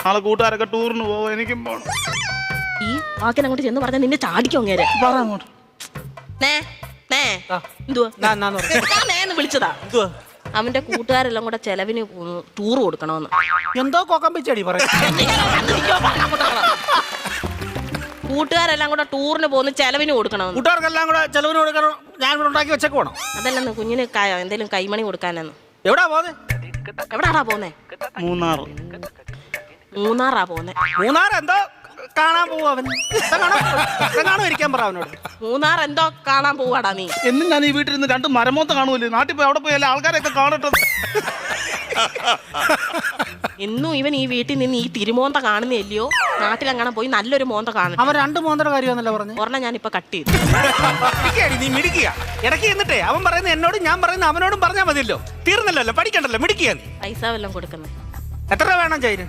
നാളെ കൂട്ടുകാരൊക്കെ ടൂറിന് പോവും, എനിക്കും പോണം. ഈ വാക്കിനെ അങ്ങോട്ട് ചെന്ന് പറഞ്ഞാൽ നിന്നെ ചാടിക്കും അങ്ങേരെ. പറ നേന്ന് വിളിച്ചതാ. അവന്റെ കൂട്ടുകാരെല്ലാം കൂടെ ചെലവിന് ടൂർ കൊടുക്കണമെന്ന്. എന്തോ കൊക്കം പിച്ചടി പറയാം. കൂട്ടുകാരെല്ലാം കൂടെ ടൂറിന് പോകുന്ന ചെലവിന് കൊടുക്കണമെന്ന്. കൂട്ടുകാർക്കെല്ലാം കൂടെ ചെലവിന് കൊടുക്കണം. ഞാൻ ഇവിടെ ഉണ്ടാക്കി വെച്ചേക്ക് പോണം. അതല്ലെന്ന് കുഞ്ഞിന് എന്തേലും കൈമണി കൊടുക്കാനെന്ന്. എവിടാ പോന്നെ? എവിടാടാ പോന്നെ? മൂന്നാറാ പോന്നെ. മൂന്നാർ എന്തോ കാണാൻ പോവാ അവൻ. കാണാൻ ഇരിക്കാൻ പറ അവനോട്. മൂന്നാർ എന്തോ കാണാൻ പോവാടാ നീ. എന്നും ഞാൻ ഈ വീട്ടിൽ നിന്ന് 2 മരമോത്ത കാണുമല്ലേ, നാട്ടിൽ പോയി അവിടെ പോയി എല്ലാ ആൾക്കാരെയൊക്കെ കാണട്ടെ. എന്നും ഇവൻ ഈ വീട്ടിൽ നിന്ന് ഈ തിരുമോന്ത കാണുന്നില്ലയോ, നാട്ടിലെങ്ങനെ പോയി നല്ലൊരു മോന്ത കാണും. അവൻ 2 മോന്തയുടെ കാര്യമാണല്ലോ പറഞ്ഞു. ഒരെണ്ണം ഞാനിപ്പോ കട്ട് ചെയ്തു. നീ മിടിക്കുക ഇടയ്ക്ക് എന്നിട്ടേ അവൻ പറയുന്നത് എന്നോടും ഞാൻ പറയുന്നത് അവനോടും പറഞ്ഞാൽ മതിയല്ലോ, തീർന്നല്ലോ, പഠിക്കണ്ടല്ലോ, മിടിക്കുക. പൈസ വല്ലതും കൊടുക്കുന്നേ. എത്ര രൂപ വേണം ചൈന്?